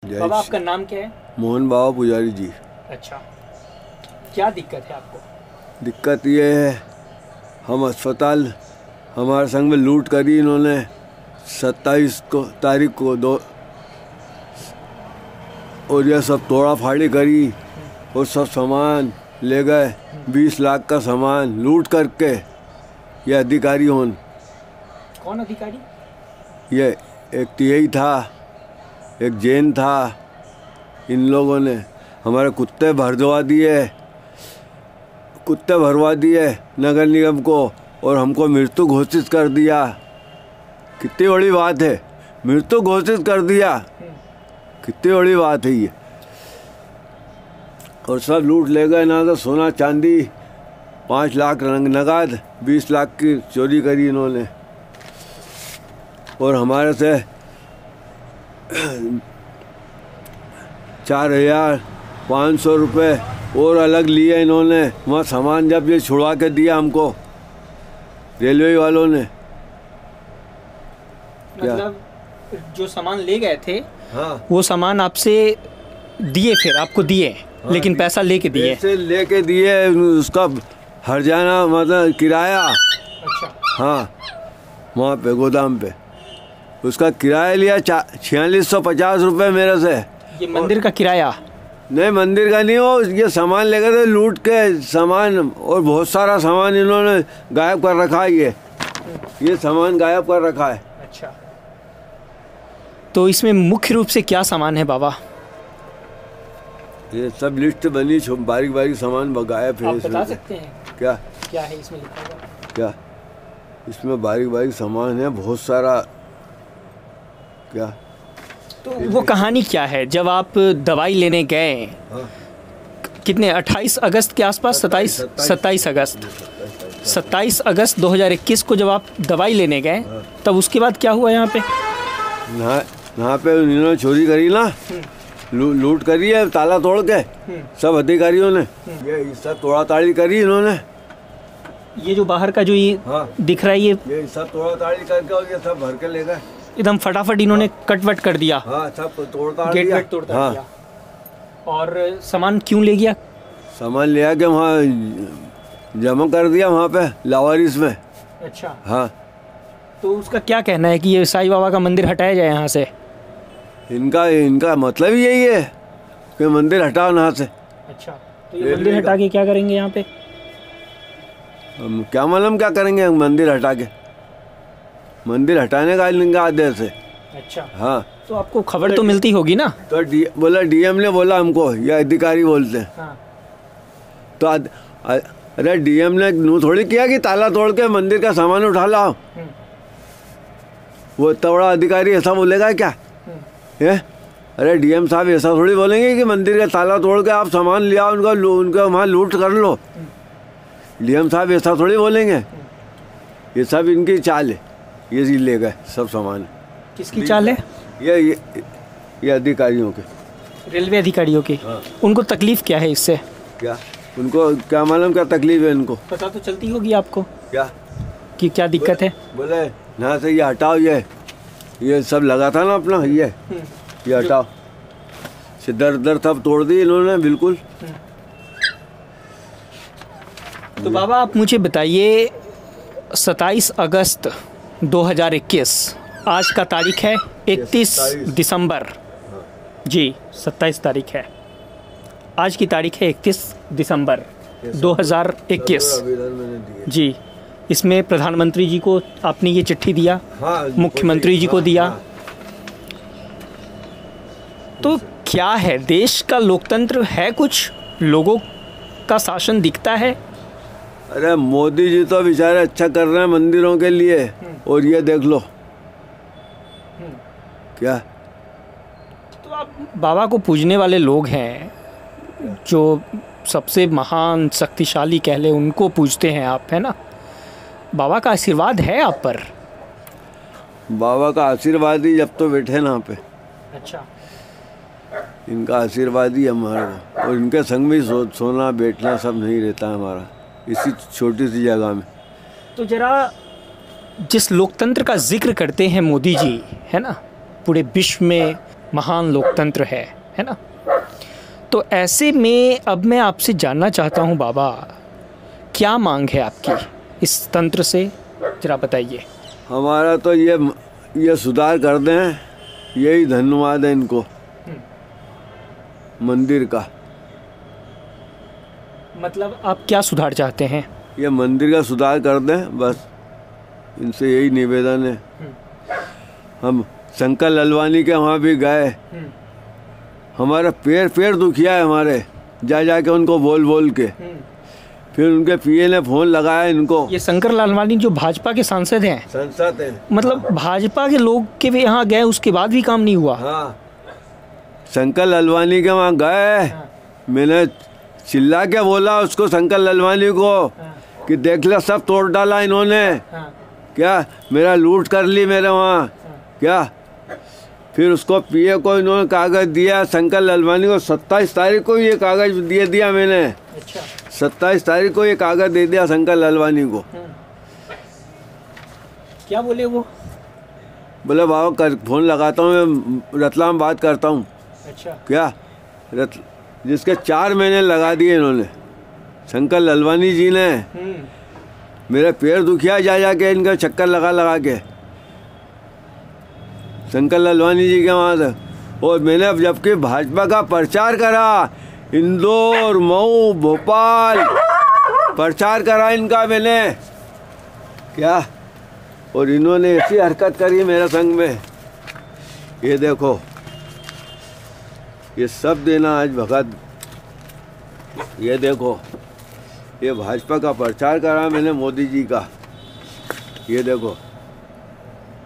बाबा आपका नाम क्या है? मोहन बाबा पुजारी जी। अच्छा, क्या दिक्कत है आपको? दिक्कत ये है, हम अस्पताल हमारे संग में लूट करी इन्होंने 27 तारीख को दो, और यह सब तोड़ा फाड़ी करी और सब सामान ले गए। 20 लाख का सामान लूट करके। ये अधिकारी हों। कौन अधिकारी? ये एक टीआई था, एक जैन था। इन लोगों ने हमारे कुत्ते भरवा दिए नगर निगम को, और हमको मृत्यु घोषित कर दिया। कितनी बड़ी बात है, मृत्यु घोषित कर दिया। कितनी बड़ी बात है ये। और सब लूट ले गए ना, तो सोना चांदी 5 लाख नगद, 20 लाख की चोरी करी इन्होंने। और हमारे से 4,500 रुपये और अलग लिए इन्होंने। वहाँ सामान जब ये छुड़वा के दिया हमको रेलवे वालों ने। मतलब जो सामान ले गए थे, हाँ, वो सामान आपसे दिए, फिर आपको दिए? हाँ, लेकिन पैसा लेके दिए? पैसे लेके दिए, उसका हर्जाना मतलब किराया। अच्छा। हाँ, वहाँ पे गोदाम पे उसका किराया लिया 4650 रुपये मेरे से। ये मंदिर का किराया? नहीं, मंदिर का नहीं हो, ये सामान ले गए थे लूट के सामान। और बहुत सारा सामान इन्होंने गायब कर रखा है। ये सामान गायब कर रखा है। अच्छा, तो इसमें मुख्य रूप से क्या सामान है बाबा? ये सब लिस्ट बनी, बारीक बारीक सामान गायब है। आप बता सकते हैं क्या क्या है इसमें लिखा हुआ? क्या इसमें बारीक बारीक सामान है, बहुत सारा। क्या तो वो कहानी क्या है? जब आप दवाई लेने गए, हाँ, कितने 28 अगस्त के आसपास, 27 अगस्त 2021 को जब आप दवाई लेने गए, हाँ, तब उसके बाद क्या हुआ यहाँ पे? यहाँ पे इन्होंने चोरी करी ना, लूट करी है ताला तोड़ के सब अधिकारियों ने। ये सब तोड़ा ताड़ी करी इन्होंने। ये जो बाहर का जो ये हाँ, दिख रहा है, ये सब तोड़ा ताड़ी करके और ये सब भर के ले गए। एकदम फटाफट इन्होंने कटवट कर दिया। हाँ, सब तोड़ता गेट दिया। वेट तोड़ता हाँ, दिया। और सामान क्यों ले गया? सामान ले आके वहाँ जमा कर दिया, वहाँ पे लावारिस में। अच्छा। हाँ, तो उसका क्या कहना है कि ये साईं बाबा का मंदिर हटाया जाए यहाँ से? इनका मतलब ही यही है कि मंदिर हटाओ यहाँ से। अच्छा, तो ये मंदिर हटा के क्या करेंगे यहाँ पे? हम क्या मालूम क्या करेंगे मंदिर हटा के। मंदिर हटाने का इनका आदेश है। अच्छा। हाँ, तो आपको खबर तो मिलती होगी ना? तो बोला डीएम ने बोला हमको, या अधिकारी बोलते हैं। हाँ। तो अरे डीएम ने नू थोड़ी किया कि ताला तोड़ के मंदिर का सामान उठा लाओ। वो इतना बड़ा अधिकारी ऐसा बोलेगा क्या? है? अरे डीएम साहब ऐसा थोड़ी बोलेंगे कि मंदिर का ताला तोड़ के आप सामान ले आओ, उनका वहाँ लूट कर लो। डीएम साहब ऐसा थोड़ी बोलेंगे। ये सब इनकी चाल है। ये ले गए सब सामान। किसकी चाल है? ये अधिकारियों के, रेलवे अधिकारियों की। हाँ। उनको तकलीफ क्या है इससे? क्या उनको क्या मालूम क्या तकलीफ है? इनको पता तो चलती होगी आपको क्या कि क्या दिक्कत है। बोले यहाँ से ये हटाओ, ये सब लगा था ना अपना, ये हटाओ। दर सब तोड़ दी इन्होंने बिल्कुल। तो बाबा आप मुझे बताइए, 27 अगस्त 2021 आज का तारीख है 31 दिसंबर। जी, 27 तारीख है, आज की तारीख है 31 दिसंबर 2021। जी, इसमें प्रधानमंत्री जी को आपने ये चिट्ठी दिया। हाँ, मुख्यमंत्री जी को दिया। हाँ। तो क्या है, देश का लोकतंत्र है? कुछ लोगों का शासन दिखता है? अरे मोदी जी तो बेचारे अच्छा कर रहे हैं मंदिरों के लिए, और ये देख लो क्या। तो आप बाबा को पूजने वाले लोग हैं, जो सबसे महान शक्तिशाली कह ले, उनको पूजते हैं आप, है ना? बाबा का आशीर्वाद है आप पर? बाबा का आशीर्वाद ही जब तो बैठे ना पे। अच्छा, इनका आशीर्वाद ही हमारा, और इनके संग में सोना बैठना सब नहीं रहता है हमारा इसी छोटी सी जगह में। तो जरा जिस लोकतंत्र का जिक्र करते हैं मोदी जी, है ना, पूरे विश्व में महान लोकतंत्र है ना। तो ऐसे में अब मैं आपसे जानना चाहता हूँ बाबा, क्या मांग है आपकी इस तंत्र से, जरा बताइए। हमारा तो ये सुधार कर दें, यही धन्यवाद है इनको, मंदिर का। मतलब आप क्या सुधार चाहते हैं? ये मंदिर का सुधार कर दें, बस इनसे यही निवेदन है। हम शंकर ललवानी के वहाँ भी गए, हमारा पैर दुखिया है हमारे, जा के उनको बोल के। फिर उनके पीए ने फोन लगाया इनको। ये शंकर लालवानी जो भाजपा के सांसद हैं? सांसद हैं। मतलब भाजपा के लोग के भी यहाँ गए, उसके बाद भी काम नहीं हुआ? हाँ, शंकर ललवानी के वहाँ गए। मैंने चिल्ला के बोला उसको, शंकर ललवानी को, कि देख ले सब तोड़ डाला इन्होंने। क्या मेरा लूट कर ली मेरे वहाँ क्या। फिर उसको पीए को इन्होंने कागज दिया, शंकर ललवानी को 27 तारीख को ये कागज दिया मैंने। अच्छा। 27 तारीख को ये कागज दे दिया शंकर ललवानी को। क्या बोले वो? बोले बाबा फोन लगाता हूँ, मैं रतलाम बात करता हूँ। अच्छा। क्या जिसके 4 महीने लगा दिए इन्होंने, शंकर ललवानी जी ने। मेरे पैर दुखिया जा के इनका चक्कर लगा के शंकर ललवानी जी के वहाँ से। और मैंने अब जबकि भाजपा का प्रचार करा, इंदौर, मऊ, भोपाल प्रचार करा इनका मैंने, क्या। और इन्होंने ऐसी हरकत करी मेरे संग में। ये देखो, ये सब देना आज भगत। ये देखो, ये भाजपा का प्रचार करा मैंने, मोदी जी का। ये देखो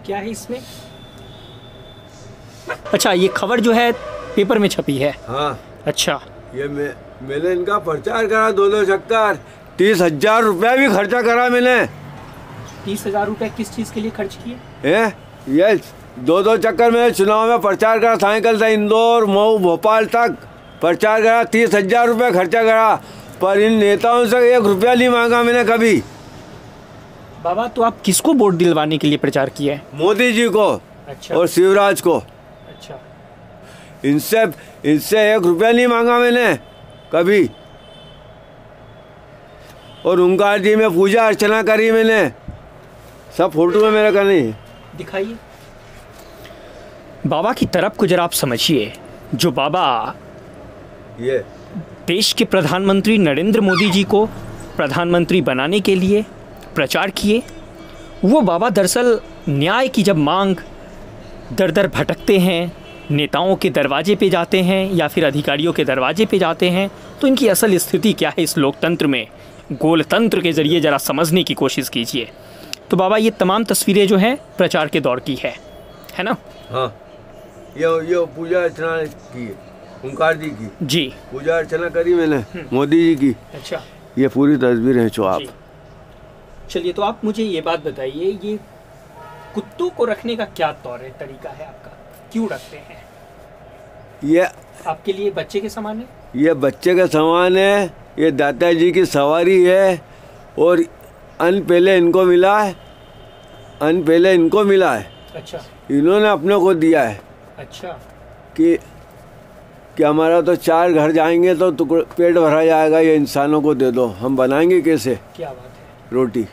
क्या है इसमें? अच्छा, ये खबर जो है पेपर में छपी है? हाँ। अच्छा। ये मैंने इनका प्रचार करा, 2 चक्कर, 30,000 रुपया भी खर्चा करा मैंने। 30,000 रुपये किस चीज़ के लिए खर्च किए? ये 2 चक्कर मैंने चुनाव में प्रचार करा, साइकिल से इंदौर, मऊ, भोपाल तक प्रचार करा, 30,000 रुपये खर्चा करा। पर इन नेताओं से 1 रुपया नहीं मांगा मैंने कभी। बाबा, तो आप किसको वोट दिलवाने के लिए प्रचार किए? मोदी जी को। अच्छा। और शिवराज को। अच्छा। इनसे 1 रुपया नहीं मांगा मैंने कभी। और ओंकार जी में पूजा अर्चना करी मैंने, सब फोटो में मेरा करनी है। दिखाइए। बाबा की तरफ को जरा आप समझिए। जो बाबा ये देश के प्रधानमंत्री नरेंद्र मोदी जी को प्रधानमंत्री बनाने के लिए प्रचार किए, वो बाबा दरअसल न्याय की जब मांग दर भटकते हैं, नेताओं के दरवाजे पे जाते हैं या फिर अधिकारियों के दरवाजे पे जाते हैं, तो इनकी असल स्थिति क्या है इस लोकतंत्र में, गोलतंत्र के ज़रिए ज़रा समझने की कोशिश कीजिए। तो बाबा, ये तमाम तस्वीरें जो हैं प्रचार के दौर की है ना? हाँ, ये पूजा अर्चना की है, ओंकार जी की। जी। पूजा अर्चना करी मैंने मोदी जी की। अच्छा। ये पूरी तस्वीर है जो आप। चलिए, तो आप मुझे ये बात बताइए, ये कुत्तों को रखने का क्या तरीका है आपका, क्यों रखते हैं? ये आपके लिए बच्चे के समान है? ये बच्चे का सामान है, ये दादाजी की सवारी है। और अन्न पहले इनको मिला है। अच्छा। इन्होंने अपने को दिया है। अच्छा। कि हमारा तो 4 घर जाएंगे तो पेट भरा जाएगा, ये इंसानों को दे दो, हम बनाएंगे कैसे? क्या बात है। रोटी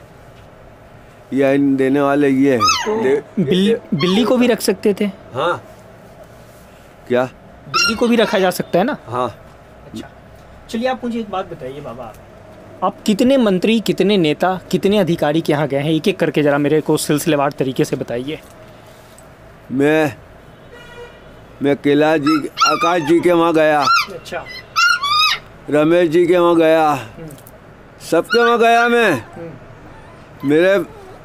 ये इन देने वाले ये हैं। तो बिल्ली को भी रख सकते थे? हाँ। क्या? बिल्ली को भी रखा जा सकता है ना? हाँ। अच्छा, चलिए आप मुझे एक बात बताइए बाबा, आप कितने मंत्री, कितने नेता, कितने अधिकारी के यहाँ गए हैं, एक एक करके जरा मेरे को सिलसिलेवार तरीके से बताइए। मैं कैलाश जी, आकाश जी के वहाँ गया। अच्छा। रमेश जी के वहाँ गया, सबके वहाँ गया मैं।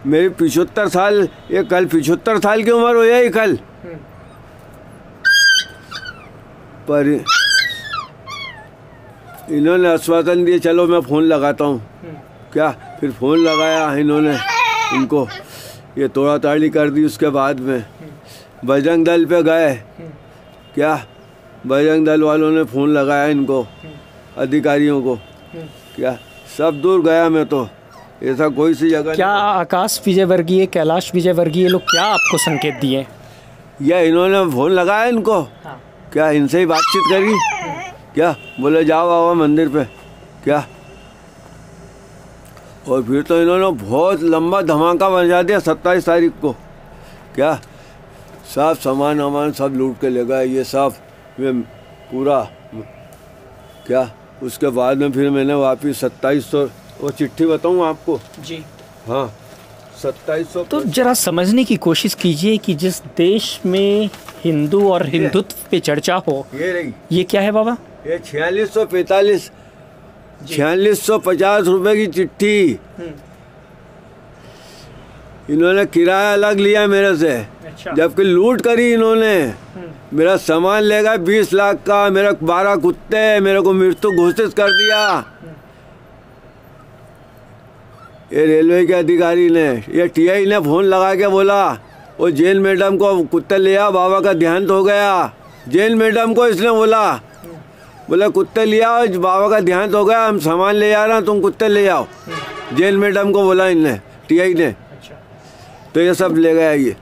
मेरी 75 साल, ये कल 75 साल की उम्र हो जाएगी कल। पर इन्होंने आश्वासन दिए, चलो मैं फ़ोन लगाता हूँ। क्या? फिर फ़ोन लगाया इन्होंने इनको, ये तोड़ा ताड़ी कर दी। उसके बाद में बजरंग दल पे गए। क्या? बजरंग दल वालों ने फ़ोन लगाया इनको, अधिकारियों को। क्या? सब दूर गया मैं तो, ऐसा कोई सी जगह। क्या आकाश विजयवर्गीय, कैलाश विजयवर्गीय लोग क्या आपको संकेत दिए? या इन्होंने फोन लगाया इनको? हाँ। क्या इनसे ही बातचीत करी? क्या बोले जाओ बाबा मंदिर पे? क्या? और फिर तो इन्होंने बहुत लंबा धमाका मचा दिया 27 तारीख को। क्या सब सामान वामान सब लूट के ले गए, ये सब ये पूरा। क्या उसके बाद में फिर मैंने वापिस 2700 वो चिट्ठी बताऊँ आपको? जी हाँ 2700। तो जरा समझने की कोशिश कीजिए कि जिस देश में हिंदू और हिंदुत्व पे चर्चा हो, ये रही, ये क्या है बाबा? ये 4650 रुपए की चिट्ठी। इन्होंने किराया अलग लिया मेरे से। अच्छा। जबकि लूट करी इन्होंने। मेरा सामान ले गए 20 लाख का, मेरा 12 कुत्ते, मेरे को मृत्यु घोषित कर दिया। ये रेलवे के अधिकारी ने, ये टीआई ने फोन लगा के बोला वो जैन मैडम को कुत्ते ले आओ, बाबा का देहांत हो गया। जैन मैडम को इसने बोला कुत्ते ले आओ, बाबा का देहांत हो गया, हम सामान ले आ रहे हैं, तुम कुत्ते ले आओ। जैन मैडम को बोला इनने, टीआई ने। अच्छा। तो ये सब ले गया ये।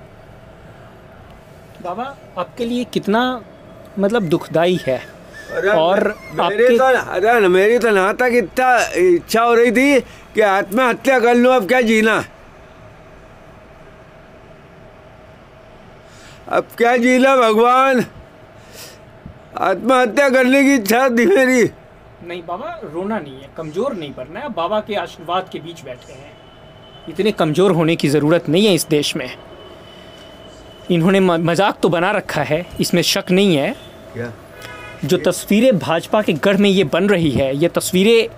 बाबा आपके लिए कितना मतलब दुखदाई है। अरे और मेरी तो यहाँ तक इच्छा हो रही थी कि आत्महत्या कर लूँ, अब क्या जीना, अब क्या जीना भगवान। आत्महत्या करने की इच्छा थी मेरी। नहीं बाबा, रोना नहीं है, कमज़ोर नहीं बनना है, बाबा के आशीर्वाद के बीच बैठे हैं। इतने कमज़ोर होने की ज़रूरत नहीं है इस देश में। इन्होंने मजाक तो बना रखा है, इसमें शक नहीं है। क्या? जो तस्वीरें भाजपा के गढ़ में ये बन रही है, ये तस्वीरें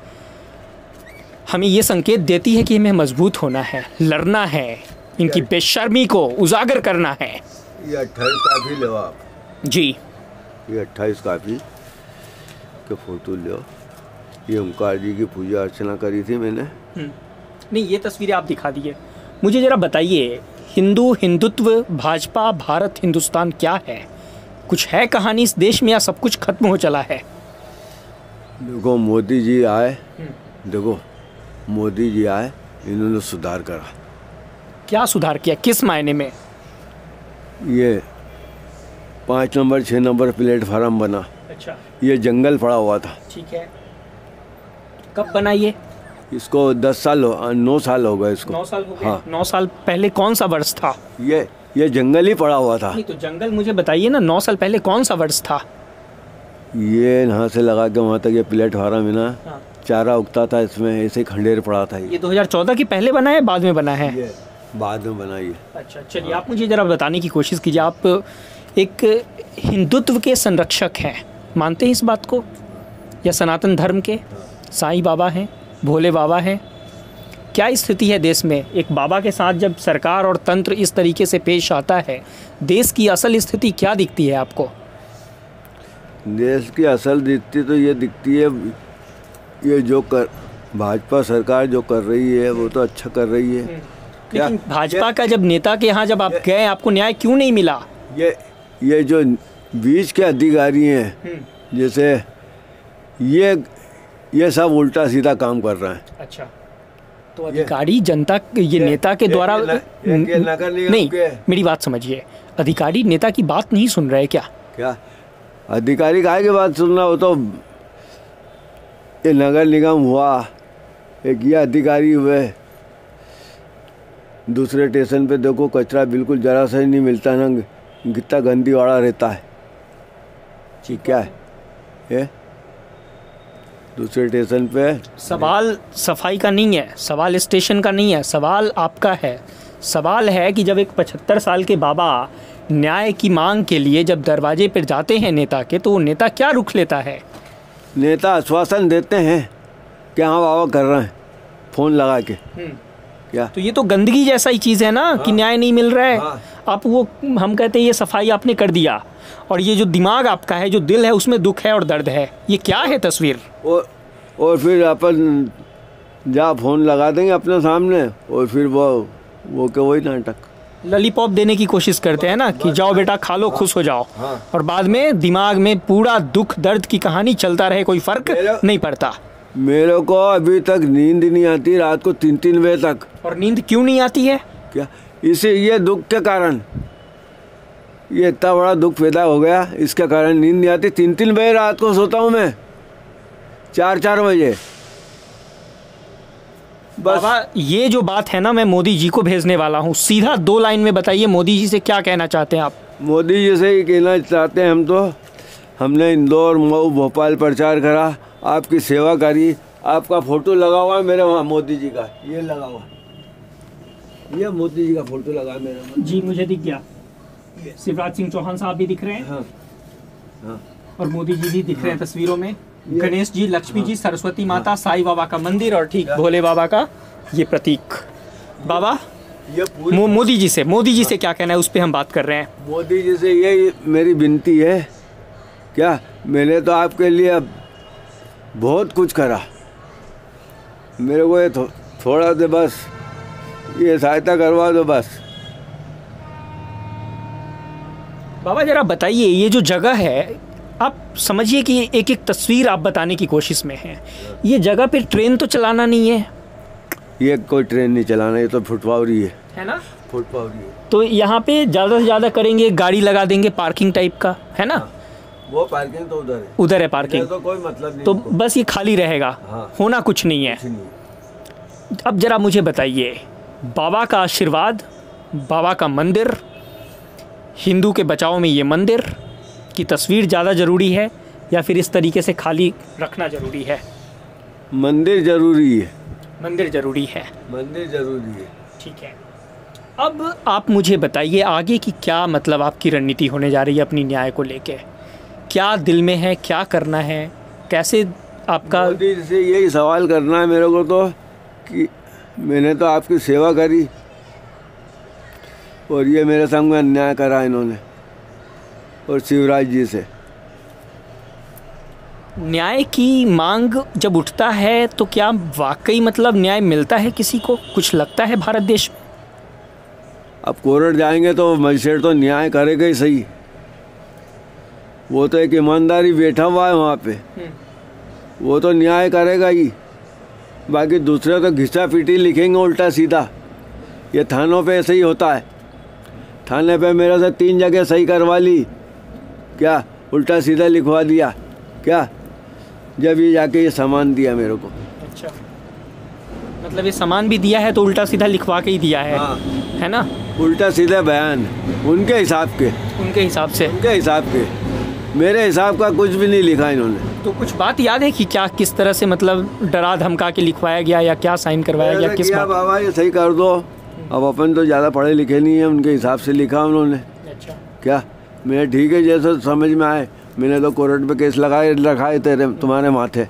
हमें ये संकेत देती है कि हमें मजबूत होना है, लड़ना है, इनकी बेशर्मी को उजागर करना है। ये 28 काफी लो आप जी, ये 28 काफी के फोटो लो। ये ओंकार जी की पूजा अर्चना करी थी मैंने। नहीं, ये तस्वीरें आप दिखा दिए। मुझे ज़रा बताइए, हिंदू, हिंदुत्व, भाजपा, भारत, हिंदुस्तान क्या है? कुछ है कहानी इस देश में या सब कुछ खत्म हो चला है? देखो मोदी जी आए, देखो मोदी जी आए, इन्होंने सुधार करा। क्या सुधार किया, किस मायने में? ये 5 नंबर 6 नंबर प्लेटफार्म बना। अच्छा। ये जंगल पड़ा हुआ था। ठीक है, कब बना ये? इसको 9 साल हो गए इसको। 9 साल हो गए। हाँ। 9 साल पहले कौन सा वर्ष था? ये जंगल ही पड़ा हुआ था। नहीं तो जंगल मुझे बताइए ना, 9 साल पहले कौन सा वर्ष था? ये यहाँ से लगा के वहाँ तक ये प्लेटफार्म है ना। हाँ। चारा उगता था इसमें, ऐसे खंडेर पड़ा था। ये 2014 के पहले बना है, बाद में बना है? ये बाद में बना ये। अच्छा, चलिए आप मुझे ज़रा बताने की कोशिश कीजिए। आप एक हिंदुत्व के संरक्षक हैं, मानते हैं इस बात को? या सनातन धर्म के साईं बाबा हैं, भोले बाबा हैं? क्या स्थिति है देश में? एक बाबा के साथ जब सरकार और तंत्र इस तरीके से पेश आता है, देश की असल स्थिति क्या दिखती है आपको? देश की असल दिखती तो ये दिखती है, ये जो भाजपा सरकार जो कर रही है वो तो अच्छा कर रही है। लेकिन भाजपा का जब नेता के यहाँ जब आप गए, आपको न्याय क्यों नहीं मिला? ये जो बीच के अधिकारी हैं, जैसे ये सब उल्टा सीधा काम कर रहे हैं। अच्छा, तो अधिकारी जनता, ये नेता के द्वारा नहीं, मेरी बात समझिए, अधिकारी नेता की बात नहीं सुन रहे क्या? क्या अधिकारी काहे की बात सुनना? हो तो ये नगर निगम हुआ, एक ये अधिकारी हुए, दूसरे स्टेशन पे देखो कचरा बिल्कुल जरा सा ही नहीं मिलता ना, कितना गंदी वाड़ा रहता है। ठीक, क्या है ये? दूसरे स्टेशन पे सवाल सफाई का नहीं है, सवाल स्टेशन का नहीं है, सवाल आपका है। सवाल है कि जब एक 75 साल के बाबा न्याय की मांग के लिए जब दरवाजे पर जाते हैं नेता के, तो वो नेता क्या रुख लेता है? नेता आश्वासन देते हैं कि हाँ बाबा कर रहे हैं, फ़ोन लगा के। क्या? तो ये तो गंदगी जैसा ही चीज़ है ना। हाँ। कि न्याय नहीं मिल रहा है। हाँ। आप वो, हम कहते हैं ये सफाई आपने कर दिया, और ये जो दिमाग आपका है, जो दिल है, उसमें दुख है और दर्द है। ये क्या है तस्वीर? और फिर अपन जहाँ फ़ोन लगा देंगे अपने सामने, और फिर वो के वही नाटक लॉलीपॉप देने की कोशिश करते हैं ना, कि जाओ बेटा खा लो, खुश हो जाओ। हाँ। और बाद में दिमाग में पूरा दुख दर्द की कहानी चलता रहे, कोई फर्क नहीं पड़ता। मेरे को अभी तक नींद नहीं आती रात को 3-3 बजे तक। और नींद क्यों नहीं आती है? क्या? इसे ये दुख के कारण। ये इतना बड़ा दुख पैदा हो गया, इसके कारण नींद नहीं आती। 3-3 बजे रात को सोता हूँ मैं, 4-4 बजे। बाबा ये जो बात है ना, मैं मोदी जी को भेजने वाला हूँ। सीधा 2 लाइन में बताइए मोदी जी से क्या कहना चाहते हैं आप? मोदी जी से ही कहना चाहते हैं हम तो, हमने इंदौर, मऊ, भोपाल प्रचार करा, आपकी सेवा करी। आपका फोटो लगा हुआ है मेरे वहाँ, मोदी जी का ये लगा हुआ, ये मोदी जी का फोटो लगा है मेरे वहाँ। जी मुझे दिख गया, शिवराज सिंह चौहान साहब भी दिख रहे हैं। हाँ हाँ, और मोदी जी भी दिख रहे हैं तस्वीरों में। गणेश जी, लक्ष्मी जी, सरस्वती माता, साईं बाबा का मंदिर और ठीक भोले बाबा का ये प्रतीक। बाबा ये मोदी जी से क्या कहना है, उस पर हम बात कर रहे हैं। मोदी जी से ये मेरी विनती है, क्या मैंने तो आपके लिए बहुत कुछ करा, मेरे को ये थोड़ा दे बस, ये सहायता करवा दो बस। बाबा जरा बताइए, ये जो जगह है, आप समझिए कि एक एक तस्वीर आप बताने की कोशिश में हैं। ये जगह पे ट्रेन तो चलाना नहीं है। ये कोई ट्रेन नहीं चलाना, ये तो फुटपावरी है ना, फुटपावरी है। तो यहाँ पे ज़्यादा से ज़्यादा करेंगे, गाड़ी लगा देंगे पार्किंग टाइप का, है ना? वो पार्किंग तो उधर है पार्किंग, तो कोई मतलब नहीं, तो बस ये खाली रहेगा। हाँ। होना कुछ नहीं है। अब जरा मुझे बताइए, बाबा का आशीर्वाद, बाबा का मंदिर, हिंदू के बचाव में ये मंदिर की तस्वीर ज़्यादा ज़रूरी है या फिर इस तरीके से खाली रखना ज़रूरी है? मंदिर जरूरी है, मंदिर ज़रूरी है, मंदिर जरूरी है। ठीक है। अब आप मुझे बताइए आगे की क्या मतलब आपकी रणनीति होने जा रही है अपनी न्याय को लेके? क्या दिल में है, क्या करना है, कैसे आपका? मोदी जी से यही सवाल करना है मेरे को तो, कि मैंने तो आपकी सेवा करी और ये मेरे संग में अन्याय करा इन्होंने, और शिवराज जी से। न्याय की मांग जब उठता है तो क्या वाकई मतलब न्याय मिलता है किसी को? कुछ लगता है भारत देश में? अब कोर्ट जाएंगे तो मजिस्ट्रेट तो न्याय करेगा ही सही, वो तो एक ईमानदारी बैठा हुआ है वहाँ पे, वो तो न्याय करेगा ही। बाकी दूसरे तो घिसा पीटी लिखेंगे उल्टा सीधा। ये थानों पे ऐसे ही होता है, थाने पे मेरे से 3 जगह सही करवा ली, क्या उल्टा सीधा लिखवा दिया, क्या जब ये जाके ये सामान दिया मेरे को। अच्छा, मतलब ये सामान भी दिया है तो उल्टा सीधा लिखवा के ही दिया है। हाँ। है ना, उल्टा सीधा बयान उनके हिसाब के, उनके हिसाब से, उनके हिसाब के, मेरे हिसाब का कुछ भी नहीं लिखा इन्होंने। तो कुछ बात याद है कि क्या किस तरह से मतलब डरा धमका के लिखवाया गया या क्या साइन करवाया गया, किस बात? बाबा ये सही कर दो। अब अपन तो ज़्यादा पढ़े लिखे नहीं है, उनके हिसाब से लिखा उन्होंने। अच्छा, क्या मैं ठीक है जैसे समझ में आए, मैंने तो कोर्ट पे केस लगाए रखाए तेरे तुम्हारे माथे।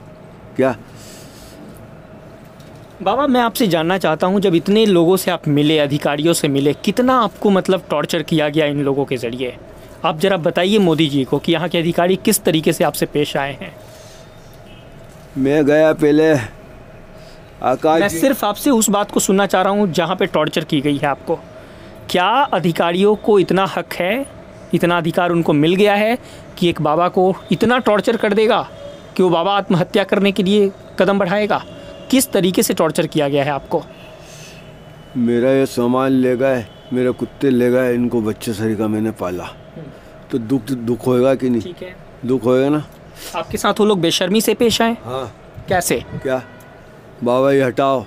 क्या बाबा मैं आपसे जानना चाहता हूँ, जब इतने लोगों से आप मिले, अधिकारियों से मिले, कितना आपको मतलब टॉर्चर किया गया इन लोगों के ज़रिए? आप ज़रा बताइए मोदी जी को कि यहाँ के अधिकारी किस तरीके से आपसे पेश आए हैं। मैं गया पहले आकाश, मैं सिर्फ आपसे उस बात को सुनना चाह रहा हूँ जहाँ पे टॉर्चर की गई है आपको। क्या अधिकारियों को इतना हक है, इतना अधिकार उनको मिल गया है कि एक बाबा को इतना टॉर्चर कर देगा कि वो बाबा आत्महत्या करने के लिए कदम बढ़ाएगा? किस तरीके से टॉर्चर किया गया है आपको? मेरा ये सामान ले गए, मेरे कुत्ते ले गए, इनको बच्चे सरी का मैंने पाला, तो दुख होएगा कि नहीं? ठीक है, दुख होएगा ना। आपके साथ वो लोग बेशर्मी से पेश आए? हाँ। कैसे? क्या बाबा ये हटाओ,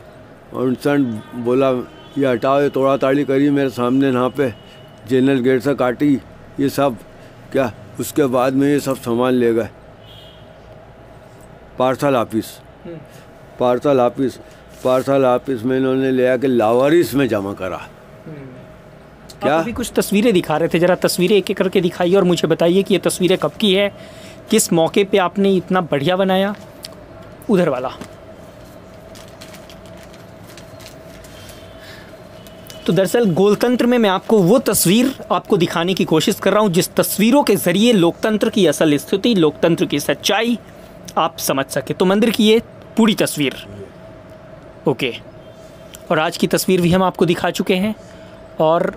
और इंसान बोला ये हटाओ, ये तोड़ा ताड़ी करी मेरे सामने, यहाँ पे जनरल गेट से काटी ये सब। क्या उसके बाद में ये सब सामान ले गए पार्सल ऑफिस, पार्सल ऑफिस में इन्होंने ले आके लावारिस में जमा करा। क्या आप अभी कुछ तस्वीरें दिखा रहे थे, जरा तस्वीरें एक एक करके दिखाइए और मुझे बताइए कि ये तस्वीरें कब की है, किस मौके पे आपने इतना बढ़िया बनाया? उधर वाला। तो दरअसल गोलतंत्र में मैं आपको वो तस्वीर आपको दिखाने की कोशिश कर रहा हूँ जिस तस्वीरों के ज़रिए लोकतंत्र की असल स्थिति, लोकतंत्र की सच्चाई आप समझ सके। तो मंदिर की ये पूरी तस्वीर, ओके, और आज की तस्वीर भी हम आपको दिखा चुके हैं। और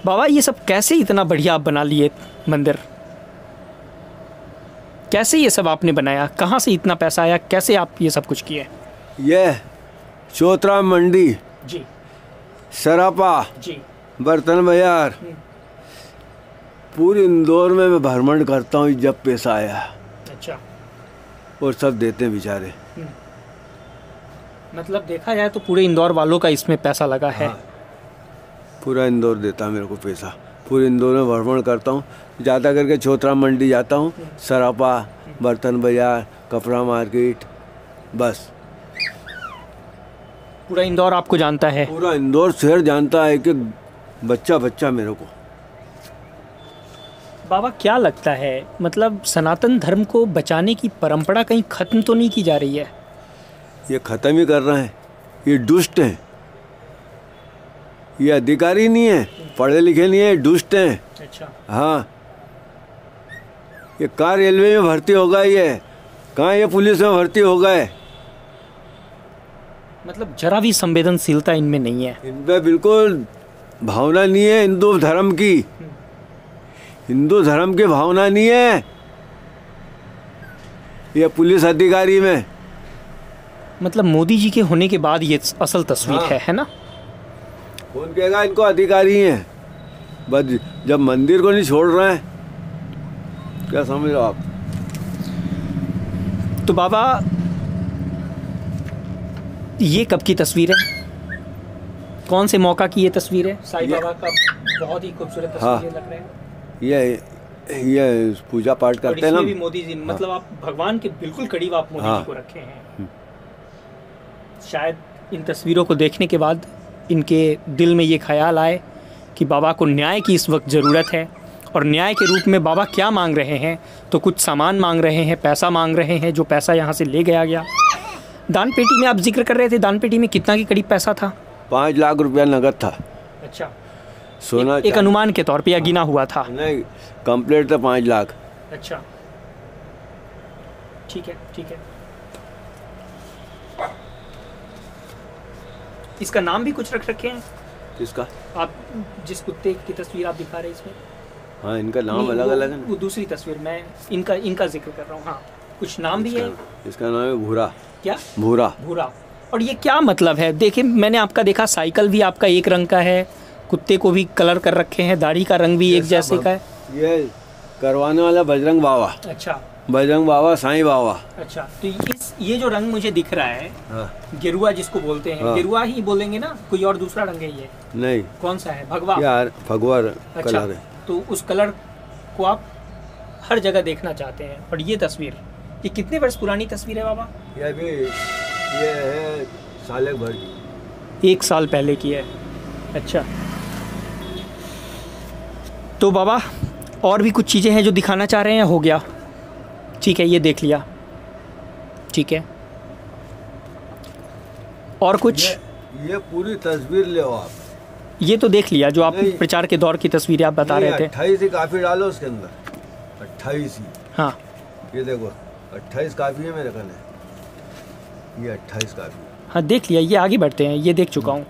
बाबा ये सब कैसे इतना बढ़िया आप बना लिए मंदिर? कैसे ये सब आपने बनाया? कहाँ से इतना पैसा आया? कैसे आप ये सब कुछ किए? ये चौतरा मंडी जी, सरापा, जी, बर्तन बाजार, पूरे इंदौर में मैं भ्रमण करता हूँ जब पैसा आया, अच्छा। और सब देते हैं बेचारे। मतलब देखा जाए तो पूरे इंदौर वालों का इसमें पैसा लगा है। हाँ, पूरा इंदौर देता है मेरे को पैसा। पूरे इंदौर में भ्रमण करता हूँ, ज़्यादा करके छोथरा मंडी जाता हूँ, सरापा, बर्तन बाजार, कपड़ा मार्केट, बस। पूरा इंदौर आपको जानता है? पूरा इंदौर शहर जानता है कि बच्चा बच्चा मेरे को। बाबा क्या लगता है, मतलब सनातन धर्म को बचाने की परंपरा कहीं खत्म तो नहीं की जा रही है? ये ख़त्म ही कर रहे हैं। ये दुष्ट हैं, ये अधिकारी नहीं है, पढ़े लिखे नहीं है, दुष्ट हैं। अच्छा। हाँ, ये कहाँ रेलवे में भर्ती होगा, ये कहाँ ये पुलिस में भर्ती होगा है। मतलब जरा भी संवेदनशीलता इनमें नहीं है। इनपे बिल्कुल भावना नहीं है हिंदू धर्म की। हिंदू धर्म की भावना नहीं है ये पुलिस अधिकारी में। मतलब मोदी जी के होने के बाद ये असल तस्वीर हाँ। है ना? कौन कहेगा इनको अधिकारी हैं? बस जब मंदिर को नहीं छोड़ रहे हैं, क्या समझ लो आप। तो बाबा ये कब की तस्वीर है? कौन से मौका की ये तस्वीर है? साईं बाबा का बहुत ही खूबसूरत तस्वीर हाँ। लग रहा है। ये पूजा पाठ करते हैं ना। भी मोदी जी, मतलब आप भगवान के बिल्कुल करीब आप मोदी हाँ। जी को रखे हैं। शायद इन तस्वीरों को देखने के बाद इनके दिल में ये ख्याल आए कि बाबा को न्याय की इस वक्त ज़रूरत है, और न्याय के रूप में बाबा क्या मांग रहे हैं? तो कुछ सामान मांग रहे हैं, पैसा मांग रहे हैं, जो पैसा यहाँ से ले गया। दान पेटी में आप जिक्र कर रहे थे, दान पेटी में कितना के करीब पैसा था? 5 लाख रुपया नगद था। अच्छा। सोना एक अनुमान के तौर पे या गिना हुआ था? नहीं, कंप्लीट था 5 लाख। अच्छा, ठीक है, ठीक है। इसका नाम भी कुछ रख रखे हैं? किसका? आप जिस कुत्ते की तस्वीर आप दिखा रहे हैं इसमें? हाँ, इनका नाम नहीं, अलग अलग है ना। वो दूसरी तस्वीर में इनका जिक्र कर रहा हूँ। हाँ, कुछ नाम भी है? इसका नाम है भूरा। क्या? भूरा। भूरा। और ये क्या मतलब है? देखिए, मैंने आपका देखा, साइकिल भी आपका एक रंग का है, कुत्ते को भी कलर कर रखे हैं, दाढ़ी का रंग भी एक जैसे का है। ये करवाने वाला बजरंग बाबा। अच्छा। बजरंग बाबा, साईं बाबा। अच्छा, तो ये जो रंग मुझे दिख रहा है, हाँ। गेरुआ जिसको बोलते हैं, हाँ। गेरुआ ही बोलेंगे ना? कोई और दूसरा रंग है ये? नहीं। कौन सा है? भगवा? यार भगवा अच्छा, कलर है। तो उस कलर को आप हर जगह देखना चाहते हैं। और ये तस्वीर, ये कितने वर्ष पुरानी तस्वीर है बाबा? ये है साल भर की। 1 साल पहले की है। अच्छा, तो बाबा और भी कुछ चीज़ें हैं जो दिखाना चाह रहे हैं? हो गया, ठीक है, ये देख लिया, ठीक है। और कुछ? ये पूरी तस्वीर ले आप। ये तो देख लिया, जो आप नहीं। प्रचार के दौर की तस्वीरें आप बता रहे थे। 28 ही काफ़ी डालो उसके अंदर। 28 ही। हाँ, ये देखो, 28 काफ़ी है मेरे कने। ये 28 काफ़ी है। हाँ, देख लिया। ये आगे बढ़ते हैं, ये देख चुका हूँ।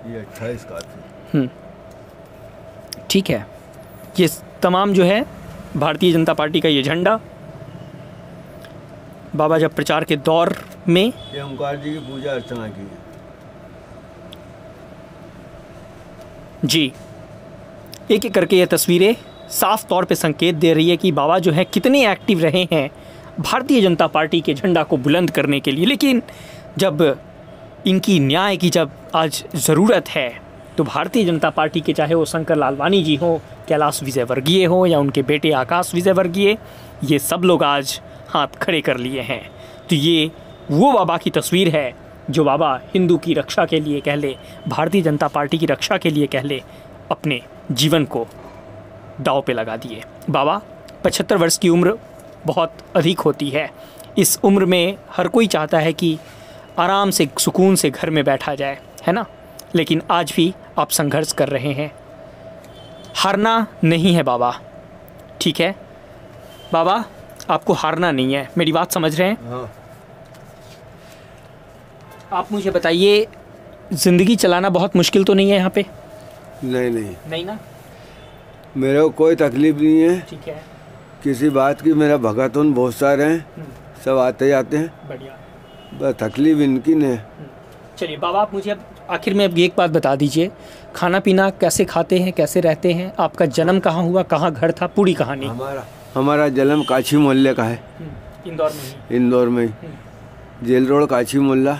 ये 28 काफ़ी। ठीक है। ये तमाम जो है भारतीय जनता पार्टी का ये झंडा, बाबा जब प्रचार के दौर में, ये ओंकार जी की पूजा अर्चना की है। जी, एक एक करके ये तस्वीरें साफ तौर पे संकेत दे रही है कि बाबा जो है कितने एक्टिव रहे हैं भारतीय जनता पार्टी के झंडा को बुलंद करने के लिए। लेकिन जब इनकी न्याय की जब आज ज़रूरत है, तो भारतीय जनता पार्टी के, चाहे वो शंकर लालवानी जी हो, कैलाश विजयवर्गीय हो, या उनके बेटे आकाश विजयवर्गीय, ये सब लोग आज हाथ खड़े कर लिए हैं। तो ये वो बाबा की तस्वीर है जो बाबा हिंदू की रक्षा के लिए कह ले, भारतीय जनता पार्टी की रक्षा के लिए कह ले, अपने जीवन को दांव पे लगा दिए। बाबा 75 वर्ष की उम्र बहुत अधिक होती है। इस उम्र में हर कोई चाहता है कि आराम से, सुकून से घर में बैठा जाए, है ना? लेकिन आज भी आप संघर्ष कर रहे हैं। हारना नहीं है बाबा, ठीक है? बाबा आपको हारना नहीं है, मेरी बात समझ रहे हैं? हाँ। आप मुझे बताइए, ज़िंदगी चलाना बहुत मुश्किल तो नहीं है यहाँ पे? नहीं ना? मेरे को कोई तकलीफ नहीं है ठीक है, किसी बात की। मेरा भगतों बहुत सारे हैं, सब आते जाते हैं। बढ़िया। बस तकलीफ इनकी नहीं है। चलिए बाबा, आप मुझे अब आखिर में अब एक बात बता दीजिए, खाना पीना कैसे खाते हैं, कैसे रहते हैं, आपका जन्म कहाँ हुआ, कहाँ घर था, पूरी कहानी। हमारा जन्म काशी मोहल्ले का है, इंदौर में ही। इंदौर में ही, जेल रोड काशी मोहल्ला,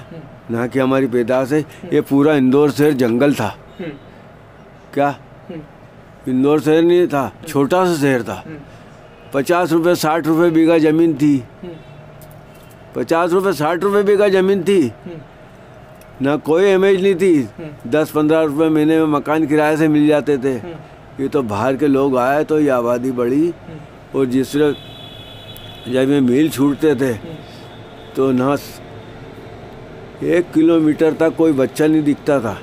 यहाँ की हमारी पैदाश है। ये पूरा इंदौर शहर जंगल था। क्या इंदौर शहर नहीं था, छोटा सा शहर था। 50 रुपये 60 रुपये बीघा ज़मीन थी, 50 रुपये 60 रुपये बीघा ज़मीन थी, ना कोई इमेज नहीं थी। 10-15 रुपये महीने में मकान किराए से मिल जाते थे। ये तो बाहर के लोग आए तो ये आबादी बढ़ी, और जिससे जब ये मील छूटते थे तो ना 1 किलोमीटर तक कोई बच्चा नहीं दिखता था।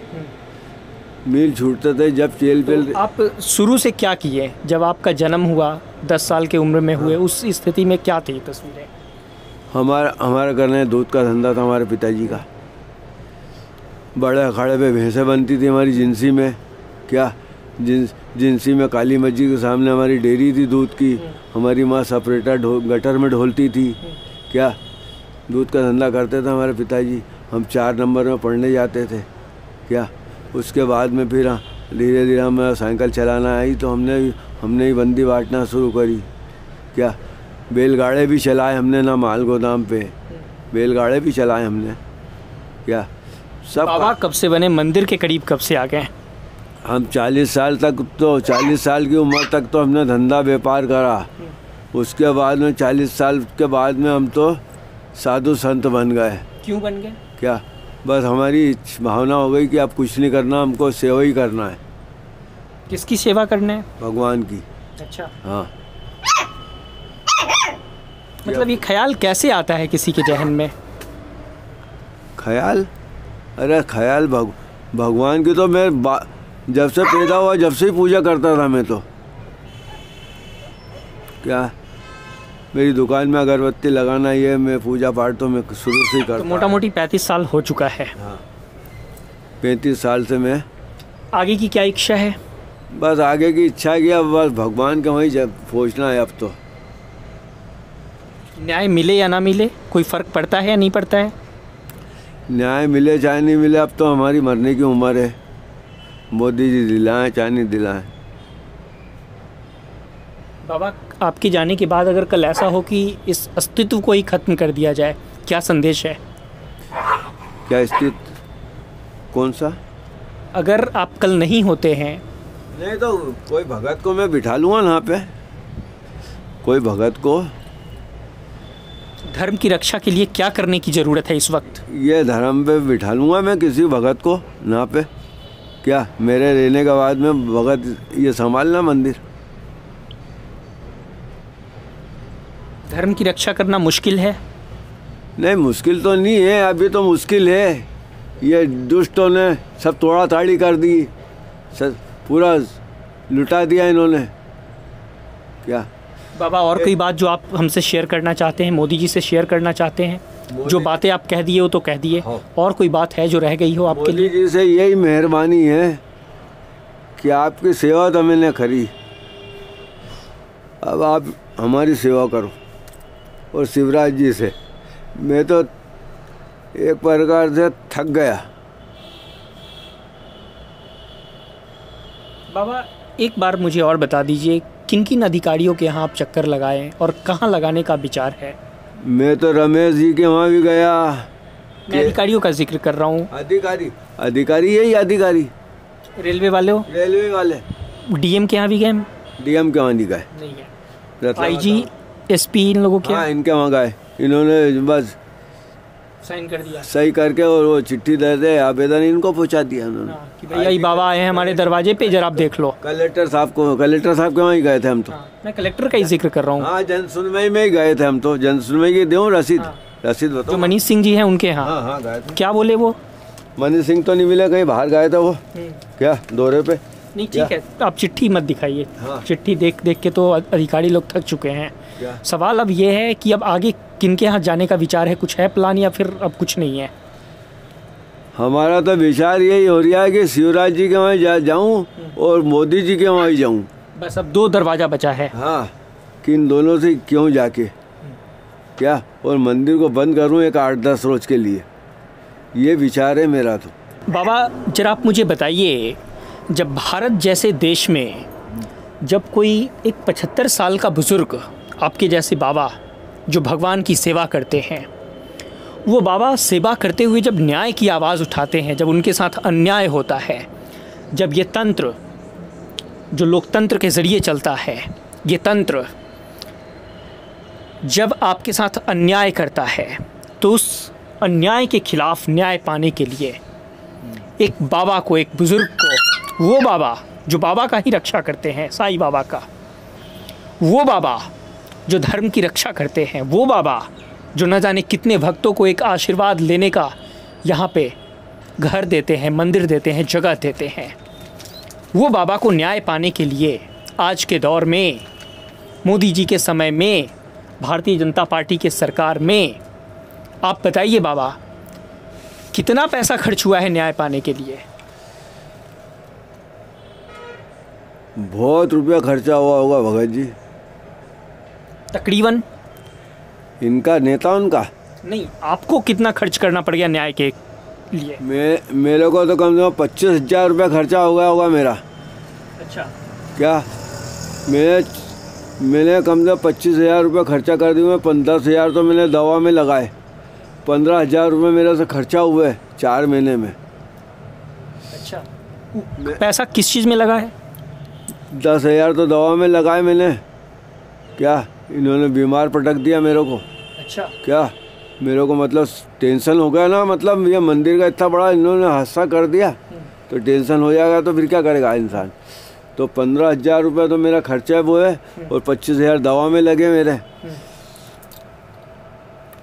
मील छूटते थे जब चेल पे। तो आप शुरू से क्या किए जब आपका जन्म हुआ, 10 साल के उम्र में हुए, उस स्थिति में क्या थी तस्वीरें? हमारा करने दूध का धंधा था हमारे पिताजी का। बड़े अखाड़े पे भैंसें बनती थी हमारी जिंसी में। क्या जिंसी में काली मस्जिद के सामने हमारी डेयरी थी दूध की। हमारी माँ सेपरेटर गटर में ढोलती थी। क्या दूध का धंधा करते थे हमारे पिताजी। हम 4 नंबर में पढ़ने जाते थे। क्या उसके बाद में फिर धीरे धीरे हमें साइकिल चलाना आई तो हमने ही बंदी बांटना शुरू करी। क्या बैलगाड़े भी चलाए हमने, ना माल गोदाम पे बैलगाड़े भी चलाए हमने। क्या सब। बाबा कब से बने, मंदिर के करीब कब से आ गए? हम 40 साल तक, तो 40 साल की उम्र तक तो हमने धंधा व्यापार करा। उसके बाद में 40 साल के बाद में हम तो साधु संत बन गए। क्यों बन गए? क्या बस हमारी भावना हो गई कि अब कुछ नहीं करना, हमको सेवा ही करना है। किसकी सेवा करना है? भगवान की। अच्छा। हाँ। मतलब ये ख्याल कैसे आता है किसी के जहन में? ख्याल, अरे ख्याल भगवान की तो मैं जब से पैदा हुआ जब से ही पूजा करता था मैं तो। क्या मेरी दुकान में अगरबत्ती लगाना, ये मैं पूजा पाठ तो मैं शुरू से ही करता। तो मोटा मोटी 35 साल हो चुका है। हाँ, 35 साल से मैं। आगे की क्या इच्छा है? बस आगे की इच्छा है कि अब बस भगवान का वहीं जब पहुँचना है। अब तो न्याय मिले या ना मिले कोई फ़र्क पड़ता है या नहीं पड़ता है? न्याय मिले चाहे नहीं मिले, अब तो हमारी मरने की उम्र है। मोदी जी दिलाएं चाहे नहीं दिलाएं। बाबा आपके जाने के बाद अगर कल ऐसा हो कि इस अस्तित्व को ही ख़त्म कर दिया जाए, क्या संदेश है? क्या अस्तित्व? कौन सा? अगर आप कल नहीं होते हैं, नहीं तो कोई भगत को मैं बिठा लूँगा यहाँ पे, कोई भगत को। धर्म की रक्षा के लिए क्या करने की ज़रूरत है इस वक्त? ये धर्म पे बिठा लूँगा मैं किसी भगत को यहाँ पे। क्या मेरे रहने के बाद में भगत ये संभालना मंदिर। धर्म की रक्षा करना मुश्किल है? नहीं मुश्किल तो नहीं है, अभी तो मुश्किल है। ये दुष्टों ने सब तोड़ा ताड़ी कर दी, सब पूरा लुटा दिया इन्होंने। क्या बाबा और कोई बात जो आप हमसे शेयर करना चाहते हैं, मोदी जी से शेयर करना चाहते हैं? जो बातें आप कह दिए वो तो कह दिए। हाँ। और कोई बात है जो रह गई हो आपके लिए? मोदी जी से यही मेहरबानी है कि आपकी सेवा तो मैंने करी, अब आप हमारी सेवा करो। और शिवराज जी से मैं तो एक प्रकार से थक गया। बाबा एक बार मुझे और बता दीजिए, किन किन अधिकारियों के यहाँ आप चक्कर लगाएं और कहाँ लगाने का विचार है? मैं तो रमेश जी के वहाँ भी गया। मैं अधिकारियों का जिक्र कर रहा हूँ। अधिकारी यही अधिकारी रेलवे वाले हो? रेलवे वाले। डीएम के यहाँ भी गए? डीएम के वहाँ नहीं गए। नहीं है। आईजी एसपी इन लोगों के? हाँ इनके वहाँ गए। इन्होंने बस साइन कर दिया, सही करके, और वो चिट्ठी दे दे आवेदन इनको पहुँचा दिया उन्होंने कि भैया ये बाबा आए हैं हमारे दरवाजे पे, जरा आप देख लो। कलेक्टर साहब के वहाँ ही गए थे हम तो। मैं कलेक्टर का ही जिक्र कर रहा हूँ। हाँ जन सुनवाई में ही गए थे हम तो। जन सुनवाई की दूँ रसीद? रसीद बताओ। जो मनीष सिंह जी हैं उनके यहाँ? हाँ गए थे। क्या बोले वो? मनीष सिंह तो नहीं मिले, कहीं बाहर गए थे वो। क्या दौरे पे? नहीं ठीक है, आप चिट्ठी मत दिखाइए। हाँ। चिट्ठी देख देख के तो अधिकारी लोग थक चुके हैं। क्या? सवाल अब ये है कि अब आगे किनके यहाँ जाने का विचार है? कुछ है प्लान या फिर अब कुछ नहीं है? हमारा तो विचार यही हो रहा है कि शिवराज जी के वहाँ जाऊँ और मोदी जी के वहाँ ही जाऊँ। बस अब 2 दरवाज़ा बचा है। हाँ, कि इन दोनों से क्यों जाके क्या, और मंदिर को बंद करूँ एक 8-10 रोज के लिए, ये विचार है मेरा तो। बाबा जरा आप मुझे बताइए, जब भारत जैसे देश में जब कोई एक 75 साल का बुज़ुर्ग आपके जैसे बाबा जो भगवान की सेवा करते हैं, वो बाबा सेवा करते हुए जब न्याय की आवाज़ उठाते हैं, जब उनके साथ अन्याय होता है, जब ये तंत्र जो लोकतंत्र के ज़रिए चलता है, ये तंत्र जब आपके साथ अन्याय करता है, तो उस अन्याय के खिलाफ न्याय पाने के लिए एक बाबा को, एक बुज़ुर्ग को, वो बाबा जो बाबा का ही रक्षा करते हैं, साईं बाबा का, वो बाबा जो धर्म की रक्षा करते हैं, वो बाबा जो न जाने कितने भक्तों को एक आशीर्वाद लेने का यहाँ पे घर देते हैं, मंदिर देते हैं, जगह देते हैं, वो बाबा को न्याय पाने के लिए आज के दौर में, मोदी जी के समय में, भारतीय जनता पार्टी के सरकार में, आप बताइए बाबा कितना पैसा खर्च हुआ है न्याय पाने के लिए? बहुत रुपया खर्चा हुआ होगा भगत जी। तकरीबन? इनका नेता उनका नहीं, आपको कितना खर्च करना पड़ गया न्याय के लिए? मेरे को तो कम से कम 25,000 रुपया खर्चा हो गया होगा मेरा। अच्छा। क्या? मैंने कम से कम 25,000 रुपया खर्चा कर दिया। 15,000 तो मैंने दवा में लगाए। 15,000 रुपये मेरे से खर्चा हुए 4 महीने में। अच्छा, पैसा किस चीज़ में लगा है? 10,000 तो दवा में लगाए मैंने। क्या इन्होंने बीमार पटक दिया मेरे को। अच्छा। क्या मेरे को मतलब टेंशन हो गया ना, मतलब ये मंदिर का इतना बड़ा इन्होंने हादसा कर दिया तो टेंशन हो जाएगा, तो फिर क्या करेगा इंसान। तो 15,000 रुपये तो मेरा खर्चा वो है और 25,000 दवा में लगे मेरे।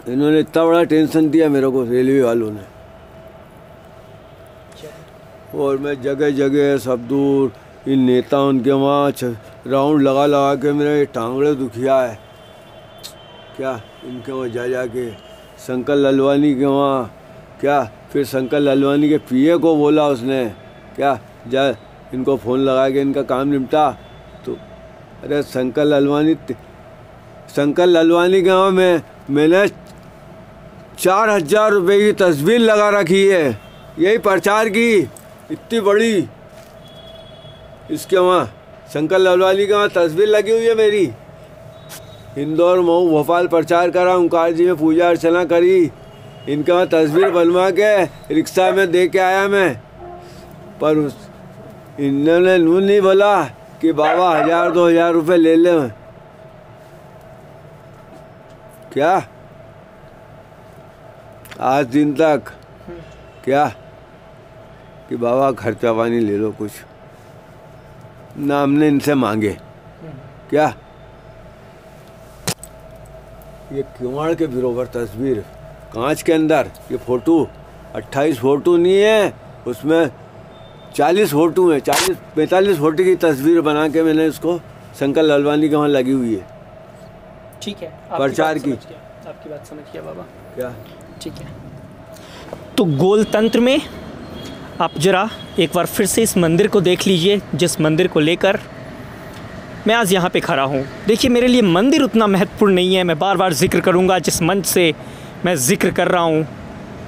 इन्होंने इतना बड़ा टेंशन दिया मेरे को रेलवे वालों ने। और मैं जगह जगह सब दूर इन नेताओं के वहाँ राउंड लगा लगा के मेरे टांगड़े दुखिया है। क्या इनके वहाँ जा के शंकर ललवानी के वहाँ, क्या फिर शंकर ललवानी के पीए को बोला उसने, क्या जा इनको फ़ोन लगा के इनका काम निपटा। तो अरे शंकर ललवानी के वहाँ में मैंने 4,000 रुपये की तस्वीर लगा रखी है, यही प्रचार की इतनी बड़ी। इसके वहाँ शंकर ललवानी के वहाँ तस्वीर लगी हुई है मेरी। इंदौर, मऊ, भोपाल प्रचार करा, ओंकार जी में पूजा अर्चना करी, इनके वहाँ तस्वीर बनवा के रिक्शा में दे के आया मैं। पर इन्होंने नून नहीं बोला कि बाबा 1,000-2,000 रुपये ले लें। क्या आज दिन तक क्या कि बाबा खर्चा पानी ले लो कुछ ना, हमने इनसे मांगे। क्या ये किवाड़ के बराबर तस्वीर कांच के अंदर, ये फोटो 28 फोटो नहीं है, उसमें 40 फोटो है, 40-45 फोटो की तस्वीर बना के मैंने इसको शंकर ललवानी के वहाँ लगी हुई है। ठीक है, प्रचार की। आपकी बात समझ गया बाबा। क्या? ठीक है, तो गोल तंत्र में आप जरा एक बार फिर से इस मंदिर को देख लीजिए, जिस मंदिर को लेकर मैं आज यहाँ पे खड़ा हूँ। देखिए, मेरे लिए मंदिर उतना महत्वपूर्ण नहीं है, मैं बार बार जिक्र करूँगा जिस मंच से मैं जिक्र कर रहा हूँ,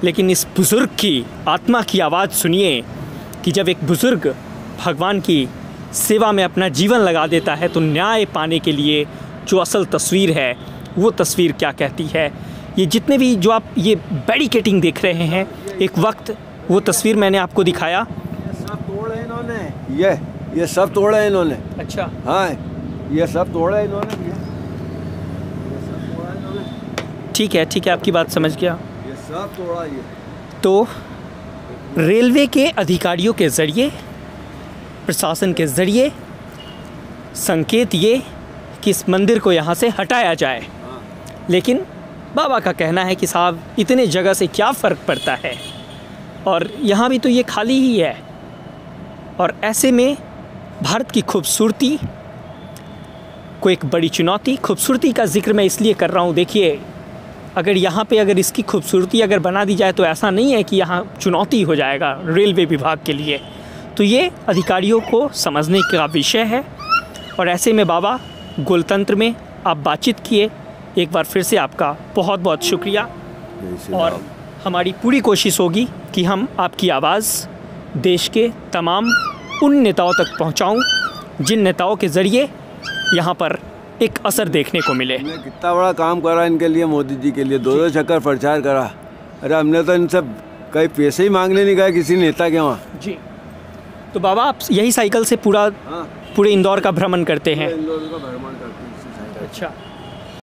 लेकिन इस बुज़ुर्ग की आत्मा की आवाज़ सुनिए कि जब एक बुज़ुर्ग भगवान की सेवा में अपना जीवन लगा देता है तो न्याय पाने के लिए जो असल तस्वीर है वो तस्वीर क्या कहती है। ये जितने भी जो आप ये बैरिकेडिंग देख रहे हैं, एक वक्त वो तस्वीर मैंने आपको दिखाया। ये सब तोड़े इन्होंने, ये सब तोड़े इन्होंने। अच्छा। हाँ, ये सब तोड़े इन्होंने। ठीक है, आपकी बात समझ गया। ये सब तोड़ा। ये तो रेलवे के अधिकारियों के ज़रिए, प्रशासन के ज़रिए संकेत ये कि इस मंदिर को यहाँ से हटाया जाए, लेकिन बाबा का कहना है कि साहब इतने जगह से क्या फ़र्क पड़ता है, और यहाँ भी तो ये खाली ही है। और ऐसे में भारत की खूबसूरती को एक बड़ी चुनौती, खूबसूरती का जिक्र मैं इसलिए कर रहा हूँ। देखिए, अगर यहाँ पे अगर इसकी खूबसूरती अगर बना दी जाए तो ऐसा नहीं है कि यहाँ चुनौती हो जाएगा रेलवे विभाग के लिए। तो ये अधिकारियों को समझने का विषय है। और ऐसे में बाबा गोलतंत्र में आप बातचीत किए, एक बार फिर से आपका बहुत बहुत शुक्रिया। और हमारी पूरी कोशिश होगी कि हम आपकी आवाज़ देश के तमाम उन नेताओं तक पहुंचाऊं जिन नेताओं के ज़रिए यहाँ पर एक असर देखने को मिले। हमने कितना बड़ा काम करा इनके लिए, मोदी जी के लिए, 2-2 चक्कर प्रचार करा। अरे हमने तो इनसे कई पैसे ही मांगने नहीं गए किसी नेता के वहाँ जी। तो बाबा आप यही साइकिल से पूरे इंदौर का भ्रमण करते हैं? इंदौर का भ्रमण करते हैं। अच्छा।